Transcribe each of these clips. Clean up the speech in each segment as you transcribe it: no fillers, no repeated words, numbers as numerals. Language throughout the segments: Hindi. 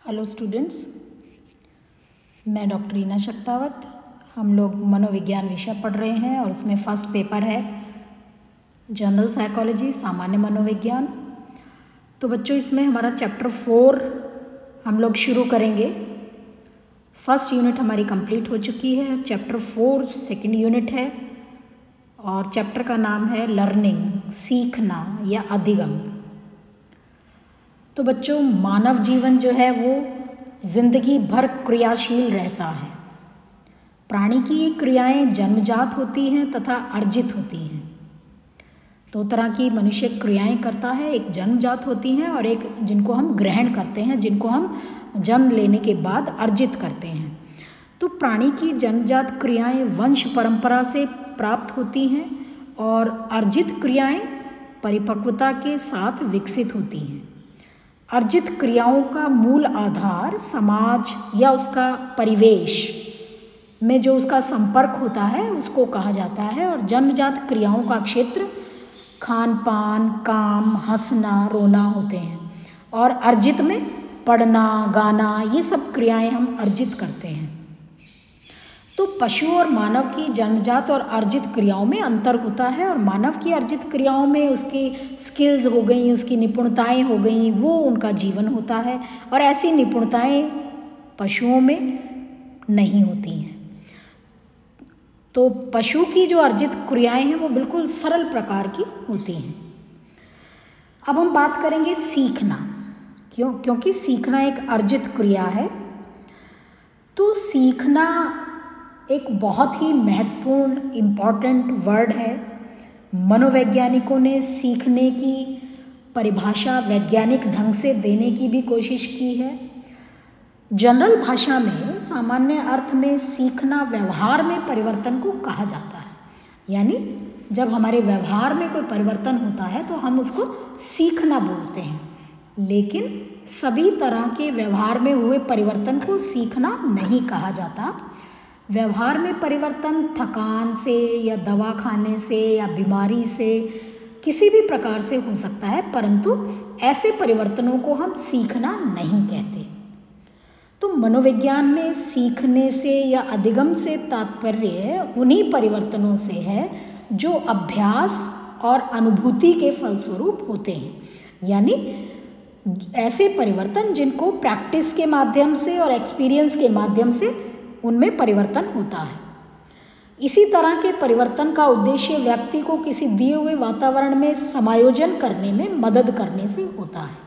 हेलो स्टूडेंट्स, मैं डॉक्टर रीना शक्तावत। हम लोग मनोविज्ञान विषय पढ़ रहे हैं और उसमें फर्स्ट पेपर है जनरल साइकोलॉजी, सामान्य मनोविज्ञान। तो बच्चों, इसमें हमारा चैप्टर 4 हम लोग शुरू करेंगे। फर्स्ट यूनिट हमारी कंप्लीट हो चुकी है। चैप्टर 4 सेकंड यूनिट है और चैप्टर का नाम है लर्निंग, सीखना या अधिगम। तो बच्चों, मानव जीवन जो है वो जिंदगी भर क्रियाशील रहता है। प्राणी की क्रियाएं जन्मजात होती हैं तथा अर्जित होती हैं। दो तरह की मनुष्य क्रियाएं करता है, एक जन्मजात होती हैं और एक जिनको हम ग्रहण करते हैं, जिनको हम जन्म लेने के बाद अर्जित करते हैं। तो प्राणी की जन्मजात क्रियाएं वंश परंपरा से प्राप्त होती हैं और अर्जित क्रियाएं परिपक्वता के साथ विकसित होती हैं। अर्जित क्रियाओं का मूल आधार समाज या उसका परिवेश में जो उसका संपर्क होता है उसको कहा जाता है, और जन्मजात क्रियाओं का क्षेत्र खान पान, काम, हंसना, रोना होते हैं। और अर्जित में पढ़ना, गाना, ये सब क्रियाएं हम अर्जित करते हैं। तो पशु और मानव की जन्मजात और अर्जित क्रियाओं में अंतर होता है, और मानव की अर्जित क्रियाओं में उसकी स्किल्स हो गई, उसकी निपुणताएं हो गई, वो उनका जीवन होता है, और ऐसी निपुणताएं पशुओं में नहीं होती हैं। तो पशु की जो अर्जित क्रियाएं हैं वो बिल्कुल सरल प्रकार की होती हैं। अब हम बात करेंगे सीखना, क्योंकि सीखना एक अर्जित क्रिया है। तो सीखना एक बहुत ही महत्वपूर्ण इम्पॉर्टेंट वर्ड है। मनोवैज्ञानिकों ने सीखने की परिभाषा वैज्ञानिक ढंग से देने की भी कोशिश की है। जनरल भाषा में, सामान्य अर्थ में सीखना व्यवहार में परिवर्तन को कहा जाता है। यानी जब हमारे व्यवहार में कोई परिवर्तन होता है तो हम उसको सीखना बोलते हैं। लेकिन सभी तरह के व्यवहार में हुए परिवर्तन को सीखना नहीं कहा जाता। व्यवहार में परिवर्तन थकान से या दवा खाने से या बीमारी से किसी भी प्रकार से हो सकता है, परंतु ऐसे परिवर्तनों को हम सीखना नहीं कहते। तो मनोविज्ञान में सीखने से या अधिगम से तात्पर्य उन्हीं परिवर्तनों से है जो अभ्यास और अनुभूति के फलस्वरूप होते हैं। यानी ऐसे परिवर्तन जिनको प्रैक्टिस के माध्यम से और एक्सपीरियंस के माध्यम से उनमें परिवर्तन होता है। इसी तरह के परिवर्तन का उद्देश्य व्यक्ति को किसी दिए हुए वातावरण में समायोजन करने में मदद करने से होता है।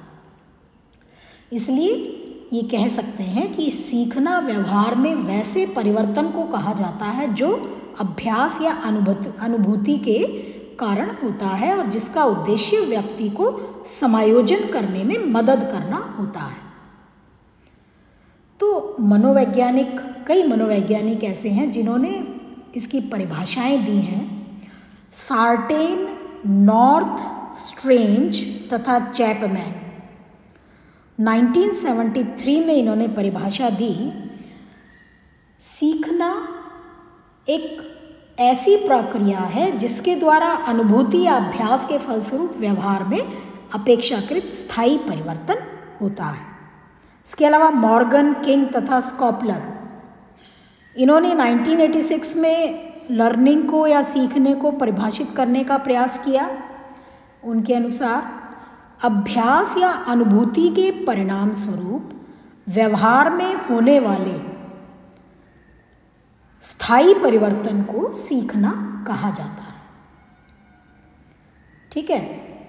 इसलिए ये कह सकते हैं कि सीखना व्यवहार में वैसे परिवर्तन को कहा जाता है जो अभ्यास या अनुभूति के कारण होता है और जिसका उद्देश्य व्यक्ति को समायोजन करने में मदद करना होता है। तो कई मनोवैज्ञानिक ऐसे हैं जिन्होंने इसकी परिभाषाएं दी हैं। सार्टेन, नॉर्थ स्ट्रेंज तथा चैपमैन 1973 में इन्होंने परिभाषा दी। सीखना एक ऐसी प्रक्रिया है जिसके द्वारा अनुभूति या अभ्यास के फलस्वरूप व्यवहार में अपेक्षाकृत स्थायी परिवर्तन होता है। इसके अलावा मॉर्गन, किंग तथा स्कॉपलर, इन्होंने 1986 में लर्निंग को या सीखने को परिभाषित करने का प्रयास किया। उनके अनुसार अभ्यास या अनुभूति के परिणाम स्वरूप व्यवहार में होने वाले स्थायी परिवर्तन को सीखना कहा जाता है। ठीक है,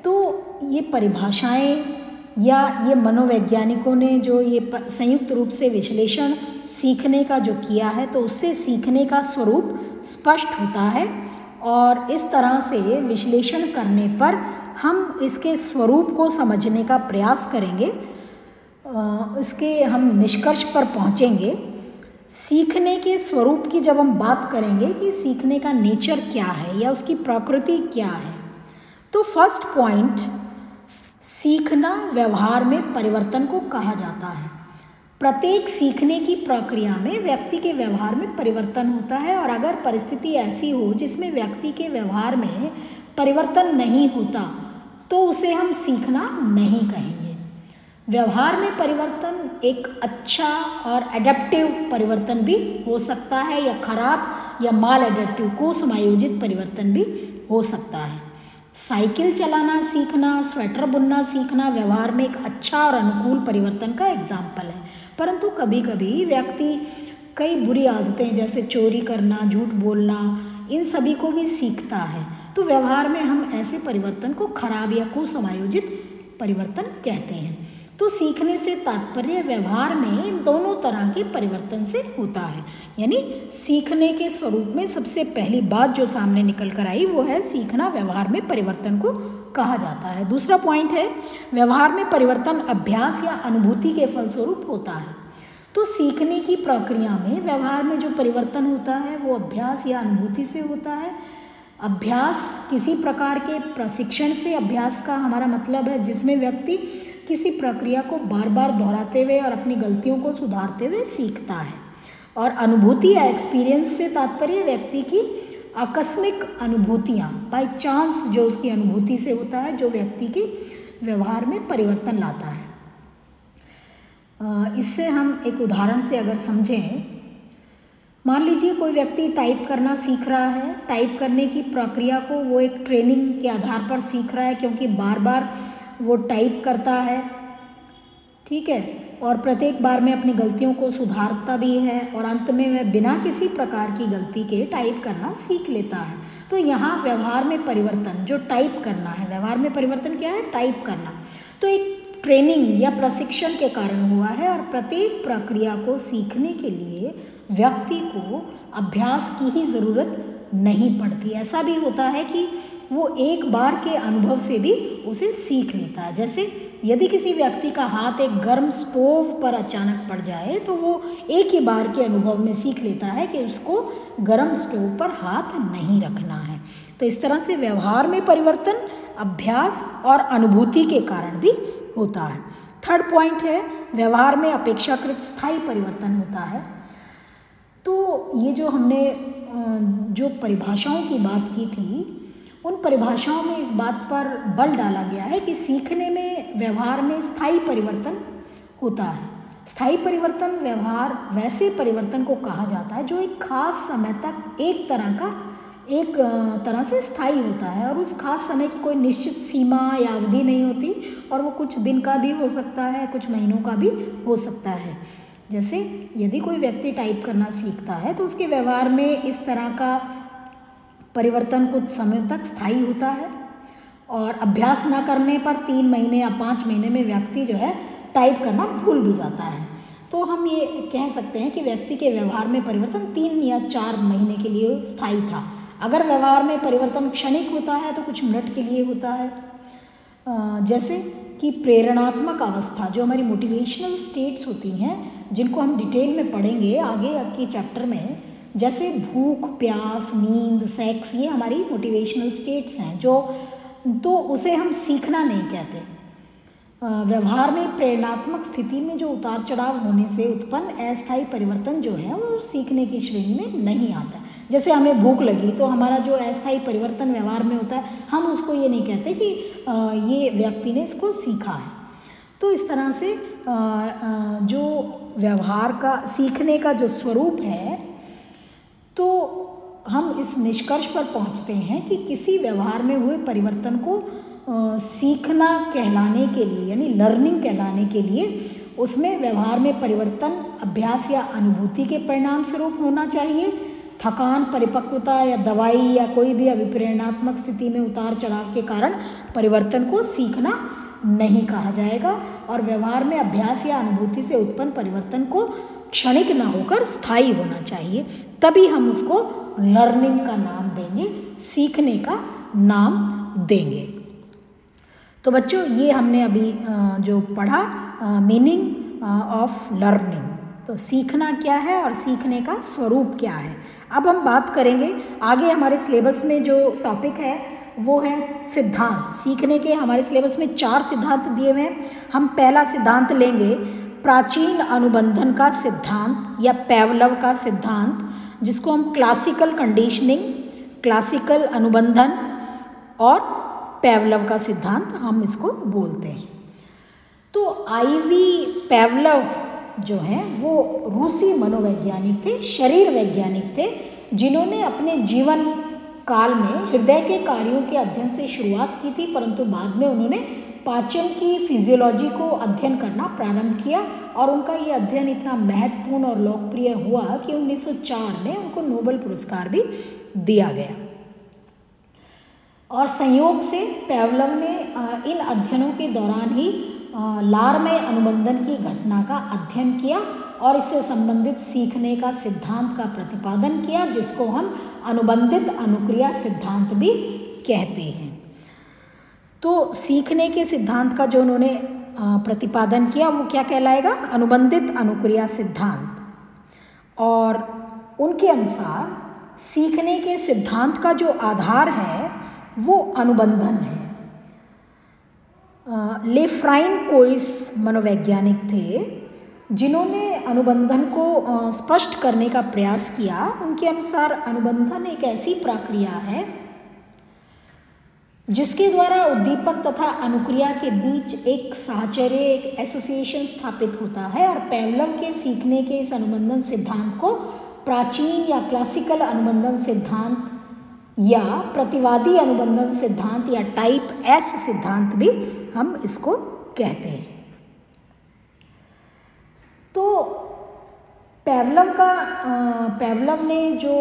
तो ये परिभाषाएं या ये मनोवैज्ञानिकों ने जो ये संयुक्त रूप से विश्लेषण सीखने का जो किया है, तो उससे सीखने का स्वरूप स्पष्ट होता है। और इस तरह से विश्लेषण करने पर हम इसके स्वरूप को समझने का प्रयास करेंगे, इसके हम निष्कर्ष पर पहुँचेंगे। सीखने के स्वरूप की जब हम बात करेंगे कि सीखने का नेचर क्या है या उसकी प्रकृति क्या है, तो फर्स्ट पॉइंट, सीखना व्यवहार में परिवर्तन को कहा जाता है। प्रत्येक सीखने की प्रक्रिया में व्यक्ति के व्यवहार में परिवर्तन होता है, और अगर परिस्थिति ऐसी हो जिसमें व्यक्ति के व्यवहार में परिवर्तन नहीं होता तो उसे हम सीखना नहीं कहेंगे। व्यवहार में परिवर्तन एक अच्छा और एडेप्टिव परिवर्तन भी हो सकता है, या खराब या माल एडेप्टिव को समायोजित परिवर्तन भी हो सकता है। साइकिल चलाना सीखना, स्वेटर बुनना सीखना व्यवहार में एक अच्छा और अनुकूल परिवर्तन का एग्जाम्पल है। परंतु कभी कभी व्यक्ति कई बुरी आदतें जैसे चोरी करना, झूठ बोलना, इन सभी को भी सीखता है। तो व्यवहार में हम ऐसे परिवर्तन को खराब या कुसमायोजित परिवर्तन कहते हैं। तो सीखने से तात्पर्य व्यवहार में इन दोनों तरह के परिवर्तन से होता है। यानी सीखने के स्वरूप में सबसे पहली बात जो सामने निकल कर आई वो है सीखना व्यवहार में परिवर्तन को कहा जाता है। दूसरा पॉइंट है व्यवहार में परिवर्तन अभ्यास या अनुभूति के फलस्वरूप होता है। तो सीखने की प्रक्रिया में व्यवहार में जो परिवर्तन होता है वो अभ्यास या अनुभूति से होता है। अभ्यास किसी प्रकार के प्रशिक्षण से, अभ्यास का हमारा मतलब है जिसमें व्यक्ति किसी प्रक्रिया को बार बार दोहराते हुए और अपनी गलतियों को सुधारते हुए सीखता है। और अनुभूति या एक्सपीरियंस से तात्पर्य व्यक्ति की आकस्मिक अनुभूतियाँ, बाय चांस जो उसकी अनुभूति से होता है, जो व्यक्ति के व्यवहार में परिवर्तन लाता है। इससे हम एक उदाहरण से अगर समझें, मान लीजिए कोई व्यक्ति टाइप करना सीख रहा है। टाइप करने की प्रक्रिया को वो एक ट्रेनिंग के आधार पर सीख रहा है, क्योंकि बार बार वो टाइप करता है, ठीक है, और प्रत्येक बार में अपनी गलतियों को सुधारता भी है, और अंत में वह बिना किसी प्रकार की गलती के टाइप करना सीख लेता है। तो यहाँ व्यवहार में परिवर्तन जो टाइप करना है, व्यवहार में परिवर्तन क्या है? टाइप करना। तो एक ट्रेनिंग या प्रशिक्षण के कारण हुआ है, और प्रत्येक प्रक्रिया को सीखने के लिए व्यक्ति को अभ्यास की ही ज़रूरत नहीं पड़ती। ऐसा भी होता है कि वो एक बार के अनुभव से भी उसे सीख लेता है। जैसे यदि किसी व्यक्ति का हाथ एक गर्म स्टोव पर अचानक पड़ जाए तो वो एक ही बार के अनुभव में सीख लेता है कि उसको गर्म स्टोव पर हाथ नहीं रखना है। तो इस तरह से व्यवहार में परिवर्तन अभ्यास और अनुभूति के कारण भी होता है। थर्ड पॉइंट है व्यवहार में अपेक्षाकृत स्थायी परिवर्तन होता है। तो ये जो हमने जो परिभाषाओं की बात की थी, उन परिभाषाओं में इस बात पर बल डाला गया है कि सीखने में व्यवहार में स्थायी परिवर्तन होता है। स्थायी परिवर्तन व्यवहार वैसे परिवर्तन को कहा जाता है जो एक खास समय तक एक तरह से स्थायी होता है, और उस खास समय की कोई निश्चित सीमा या अवधि नहीं होती, और वो कुछ दिन का भी हो सकता है, कुछ महीनों का भी हो सकता है। जैसे यदि कोई व्यक्ति टाइप करना सीखता है तो उसके व्यवहार में इस तरह का परिवर्तन कुछ समय तक स्थायी होता है, और अभ्यास न करने पर 3 महीने या 5 महीने में व्यक्ति जो है टाइप करना भूल भी जाता है। तो हम ये कह सकते हैं कि व्यक्ति के व्यवहार में परिवर्तन 3 या 4 महीने के लिए स्थायी था। अगर व्यवहार में परिवर्तन क्षणिक होता है तो कुछ मिनट के लिए होता है। जैसे कि प्रेरणात्मक अवस्था, जो हमारी मोटिवेशनल स्टेट्स होती हैं, जिनको हम डिटेल में पढ़ेंगे आगे के चैप्टर में, जैसे भूख, प्यास, नींद, सेक्स, ये हमारी मोटिवेशनल स्टेट्स हैं, तो उसे हम सीखना नहीं कहते। व्यवहार में प्रेरणात्मक स्थिति में जो उतार चढ़ाव होने से उत्पन्न अस्थायी परिवर्तन जो है वो सीखने की श्रेणी में नहीं आता। जैसे हमें भूख लगी तो हमारा जो अस्थायी परिवर्तन व्यवहार में होता है, हम उसको ये नहीं कहते कि ये व्यक्ति ने इसको सीखा है। तो इस तरह से जो व्यवहार का सीखने का जो स्वरूप है, तो हम इस निष्कर्ष पर पहुंचते हैं कि किसी व्यवहार में हुए परिवर्तन को सीखना कहलाने के लिए, यानी लर्निंग कहलाने के लिए, उसमें व्यवहार में परिवर्तन अभ्यास या अनुभूति के परिणाम स्वरूप होना चाहिए। थकान, परिपक्वता या दवाई या कोई भी अभिप्रेरणात्मक स्थिति में उतार चढ़ाव के कारण परिवर्तन को सीखना नहीं कहा जाएगा। और व्यवहार में अभ्यास या अनुभूति से उत्पन्न परिवर्तन को क्षणिक न होकर स्थायी होना चाहिए, तभी हम उसको लर्निंग का नाम देंगे, सीखने का नाम देंगे। तो बच्चों, ये हमने अभी जो पढ़ा मीनिंग ऑफ लर्निंग, तो सीखना क्या है और सीखने का स्वरूप क्या है। अब हम बात करेंगे आगे, हमारे सिलेबस में जो टॉपिक है वो है सिद्धांत। सीखने के हमारे सिलेबस में 4 सिद्धांत दिए हुए हैं। हम पहला सिद्धांत लेंगे प्राचीन अनुबंधन का सिद्धांत या पैवलव का सिद्धांत, जिसको हम क्लासिकल कंडीशनिंग, क्लासिकल अनुबंधन और पैवलव का सिद्धांत हम इसको बोलते हैं। तो आईवी पेवलोव जो हैं वो रूसी मनोवैज्ञानिक थे, शरीर वैज्ञानिक थे, जिन्होंने अपने जीवन काल में हृदय के कार्यों के अध्ययन से शुरुआत की थी, परंतु बाद में उन्होंने पाचन की फिजियोलॉजी को अध्ययन करना प्रारंभ किया और उनका ये अध्ययन इतना महत्वपूर्ण और लोकप्रिय हुआ कि 1904 में उनको नोबेल पुरस्कार भी दिया गया। और संयोग से पेवलोव ने इन अध्ययनों के दौरान ही लार में अनुबंधन की घटना का अध्ययन किया और इससे संबंधित सीखने का सिद्धांत का प्रतिपादन किया, जिसको हम अनुबंधित अनुक्रिया सिद्धांत भी कहते हैं। तो सीखने के सिद्धांत का जो उन्होंने प्रतिपादन किया वो क्या कहलाएगा? अनुबंधित अनुक्रिया सिद्धांत। और उनके अनुसार सीखने के सिद्धांत का जो आधार है वो अनुबंधन है। लेफ्राइन कोइस मनोवैज्ञानिक थे जिन्होंने अनुबंधन को स्पष्ट करने का प्रयास किया। उनके अनुसार अनुबंधन एक ऐसी प्रक्रिया है जिसके द्वारा उद्दीपक तथा अनुक्रिया के बीच एक साहचर्य, एक एसोसिएशन स्थापित होता है। और पेवलोव के सीखने के इस अनुबंधन सिद्धांत को प्राचीन या क्लासिकल अनुबंधन सिद्धांत या प्रतिवादी अनुबंधन सिद्धांत या टाइप एस सिद्धांत भी हम इसको कहते हैं। तो पेवलोव ने जो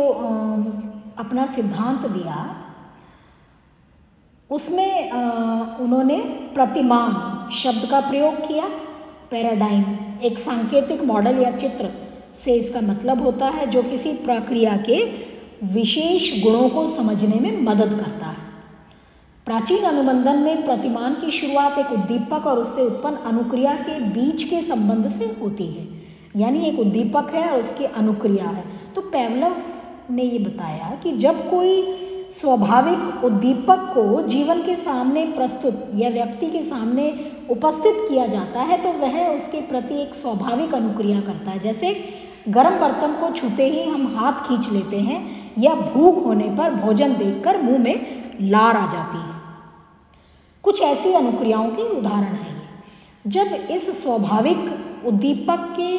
अपना सिद्धांत दिया उसमें उन्होंने प्रतिमान शब्द का प्रयोग किया। पैराडाइम एक सांकेतिक मॉडल या चित्र से इसका मतलब होता है जो किसी प्रक्रिया के विशेष गुणों को समझने में मदद करता है। प्राचीन अनुबंधन में प्रतिमान की शुरुआत एक उद्दीपक और उससे उत्पन्न अनुक्रिया के बीच के संबंध से होती है, यानी एक उद्दीपक है और उसकी अनुक्रिया है। तो पेवलोव ने ये बताया कि जब कोई स्वाभाविक उद्दीपक को जीवन के सामने प्रस्तुत या व्यक्ति के सामने उपस्थित किया जाता है तो वह उसके प्रति एक स्वाभाविक अनुक्रिया करता है। जैसे गर्म बर्तन को छूते ही हम हाथ खींच लेते हैं या भूख होने पर भोजन देखकर मुंह में लार आ जाती है। कुछ ऐसी अनुक्रियाओं के उदाहरण हैं ये। जब इस स्वाभाविक उद्दीपक के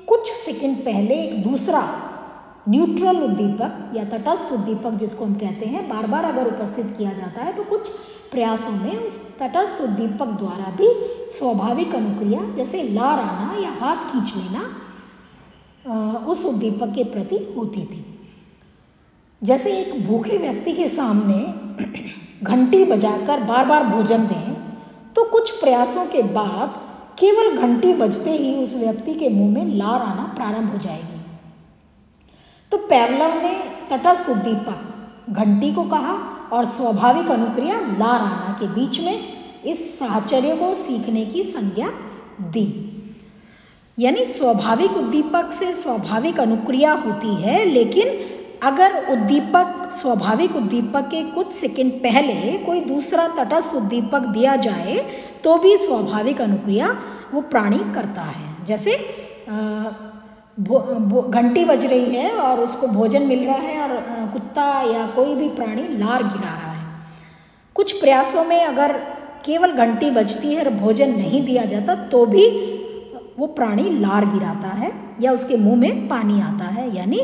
कुछ सेकंड पहले एक दूसरा न्यूट्रल उद्दीपक या तटस्थ उद्दीपक जिसको हम कहते हैं बार बार अगर उपस्थित किया जाता है तो कुछ प्रयासों में उस तटस्थ उद्दीपक द्वारा भी स्वाभाविक अनुक्रिया जैसे लार आना या हाथ खींच लेना उस उद्दीपक के प्रति होती थी। जैसे एक भूखे व्यक्ति के सामने घंटी बजाकर बार बार भोजन दें तो कुछ प्रयासों के बाद केवल घंटी बजते ही उस व्यक्ति के मुंह में लार आना प्रारंभ हो जाएगी। तो पेवलोव ने तटस्थ उद्दीपक घंटी को कहा और स्वाभाविक अनुक्रिया लार आना के बीच में इस साहचर्य को सीखने की संज्ञा दी। यानी स्वाभाविक उद्दीपक से स्वाभाविक अनुक्रिया होती है, लेकिन अगर उद्दीपक स्वाभाविक उद्दीपक के कुछ सेकंड पहले कोई दूसरा तटस्थ उद्दीपक दिया जाए तो भी स्वाभाविक अनुक्रिया वो प्राणी करता है। जैसे घंटी बज रही है और उसको भोजन मिल रहा है और कुत्ता या कोई भी प्राणी लार गिरा रहा है। कुछ प्रयासों में अगर केवल घंटी बजती है और भोजन नहीं दिया जाता तो भी वो प्राणी लार गिराता है या उसके मुंह में पानी आता है। यानी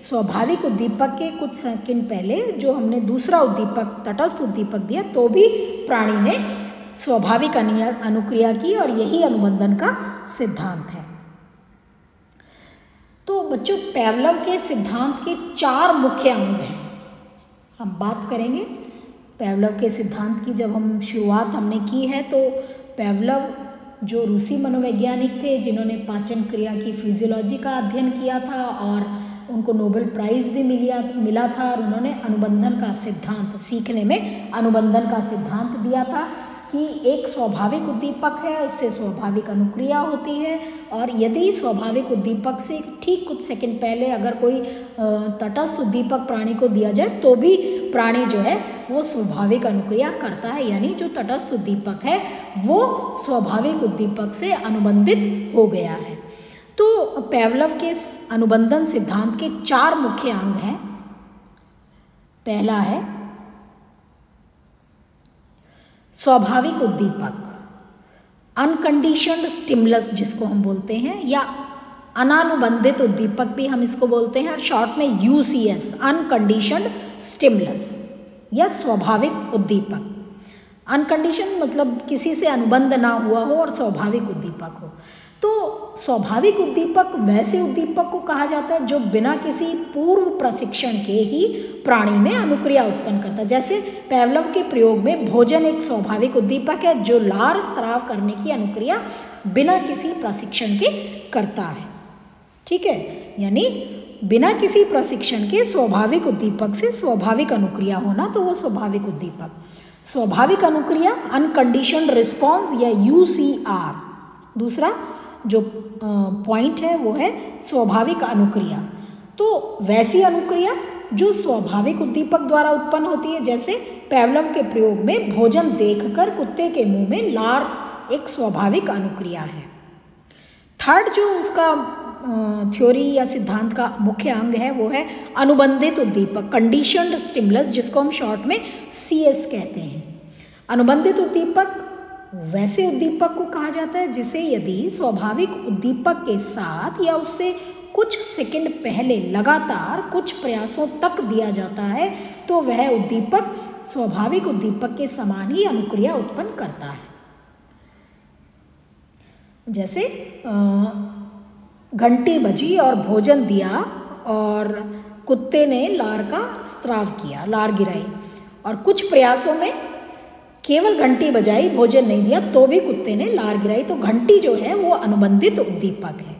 स्वाभाविक उद्दीपक के कुछ सेकंड पहले जो हमने दूसरा उद्दीपक तटस्थ उद्दीपक दिया तो भी प्राणी ने स्वाभाविक अनुक्रिया की और यही अनुबंधन का सिद्धांत है। तो बच्चों पेवलोव के सिद्धांत के 4 मुख्य अंग हैं। हम बात करेंगे पेवलोव के सिद्धांत की। जब हम शुरुआत हमने की है तो पेवलोव जो रूसी मनोवैज्ञानिक थे जिन्होंने पाचन क्रिया की फिजियोलॉजी का अध्ययन किया था और उनको नोबेल प्राइज़ भी मिला था और उन्होंने अनुबंधन का सिद्धांत सीखने में अनुबंधन का सिद्धांत दिया था कि एक स्वाभाविक उद्दीपक है उससे स्वाभाविक अनुक्रिया होती है और यदि स्वाभाविक उद्दीपक से ठीक कुछ सेकंड पहले अगर कोई तटस्थ उद्दीपक प्राणी को दिया जाए तो भी प्राणी जो है वो स्वाभाविक अनुक्रिया करता है। यानी जो तटस्थ उद्दीपक है वो स्वाभाविक उद्दीपक से अनुबंधित हो गया है। तो पेवलोव के अनुबंधन सिद्धांत के 4 मुख्य अंग हैं। पहला है स्वाभाविक उद्दीपक। अनकंडीशनड स्टिमुलस जिसको हम बोलते हैं, या अनानुबंधित उद्दीपक भी हम इसको बोलते हैं, और शॉर्ट में यूसीएस, अनकंडीशनड स्टिमुलस या स्वाभाविक उद्दीपक। अनकंडीशन मतलब किसी से अनुबंध ना हुआ हो और स्वाभाविक उद्दीपक हो। तो स्वाभाविक उद्दीपक वैसे उद्दीपक को कहा जाता है जो बिना किसी पूर्व प्रशिक्षण के ही प्राणी में अनुक्रिया उत्पन्न करता है। जैसे पेवलव के प्रयोग में भोजन एक स्वाभाविक उद्दीपक है जो लार स्राव करने की अनुक्रिया बिना किसी प्रशिक्षण के करता है। ठीक है, यानी बिना किसी प्रशिक्षण के स्वाभाविक उद्दीपक से स्वाभाविक अनुक्रिया होना, तो वो स्वाभाविक उद्दीपक। स्वाभाविक अनुक्रिया अनकंडीशनड रिस्पॉन्स या यूसीआर। दूसरा जो पॉइंट है वो है स्वाभाविक अनुक्रिया। तो वैसी अनुक्रिया जो स्वाभाविक उद्दीपक द्वारा उत्पन्न होती है, जैसे पेवलव के प्रयोग में भोजन देखकर कुत्ते के मुंह में लार एक स्वाभाविक अनुक्रिया है। थर्ड जो उसका थ्योरी या सिद्धांत का मुख्य अंग है वो है अनुबंधित उद्दीपक, कंडीशनड स्टिमुलस, जिसको हम शॉर्ट में सीएस कहते हैं। अनुबंधित उद्दीपक वैसे उद्दीपक को कहा जाता है जिसे यदि स्वाभाविक उद्दीपक के साथ या उससे कुछ सेकंड पहले लगातार कुछ प्रयासों तक दिया जाता है तो वह उद्दीपक स्वाभाविक उद्दीपक के समान ही अनुक्रिया उत्पन्न करता है। जैसे घंटी बजी और भोजन दिया और कुत्ते ने लार का स्राव किया, लार गिराई, और कुछ प्रयासों में केवल घंटी बजाई, भोजन नहीं दिया तो भी कुत्ते ने लार गिराई, तो घंटी जो है वो अनुबंधित उद्दीपक है।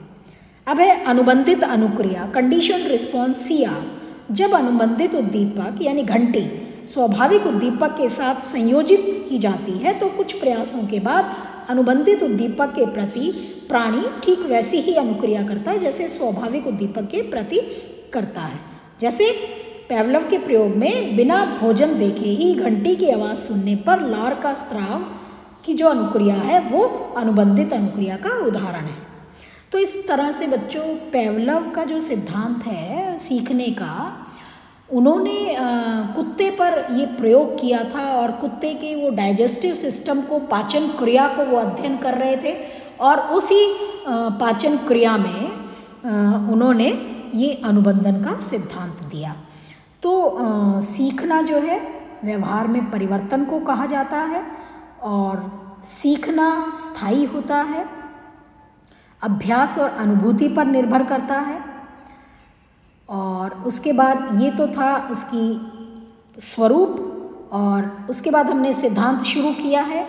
अब है अनुबंधित अनुक्रिया, कंडीशनड रिस्पॉन्स सीआर। जब अनुबंधित उद्दीपक यानी घंटी स्वाभाविक उद्दीपक के साथ संयोजित की जाती है तो कुछ प्रयासों के बाद अनुबंधित उद्दीपक के प्रति प्राणी ठीक वैसी ही अनुक्रिया करता है जैसे स्वाभाविक उद्दीपक के प्रति करता है। जैसे पेवलव के प्रयोग में बिना भोजन देखे ही घंटी की आवाज़ सुनने पर लार का स्राव की जो अनुक्रिया है वो अनुबंधित अनुक्रिया का उदाहरण है। तो इस तरह से बच्चों पेवलव का जो सिद्धांत है सीखने का, उन्होंने कुत्ते पर ये प्रयोग किया था और कुत्ते के वो डाइजेस्टिव सिस्टम को, पाचन क्रिया को वो अध्ययन कर रहे थे, और उसी पाचन क्रिया में उन्होंने ये अनुबंधन का सिद्धांत दिया। तो सीखना जो है व्यवहार में परिवर्तन को कहा जाता है और सीखना स्थायी होता है, अभ्यास और अनुभूति पर निर्भर करता है। और उसके बाद ये तो था उसकी स्वरूप, और उसके बाद हमने सिद्धांत शुरू किया है।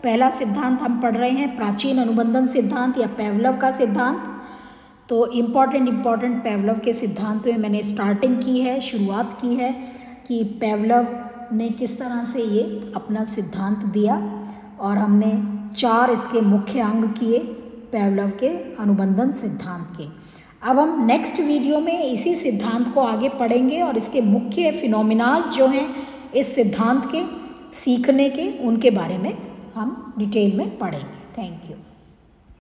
पहला सिद्धांत हम पढ़ रहे हैं प्राचीन अनुबंधन सिद्धांत या पेवलव का सिद्धांत। तो इम्पॉर्टेंट पेवलव के सिद्धांत में मैंने स्टार्टिंग की है, शुरुआत की है कि पेवलव ने किस तरह से ये अपना सिद्धांत दिया, और हमने 4 इसके मुख्य अंग किए पेवलव के अनुबंधन सिद्धांत के। अब हम नेक्स्ट वीडियो में इसी सिद्धांत को आगे पढ़ेंगे और इसके मुख्य फिनोमिनाज जो हैं इस सिद्धांत के सीखने के, उनके बारे में हम डिटेल में पढ़ेंगे। Thank you.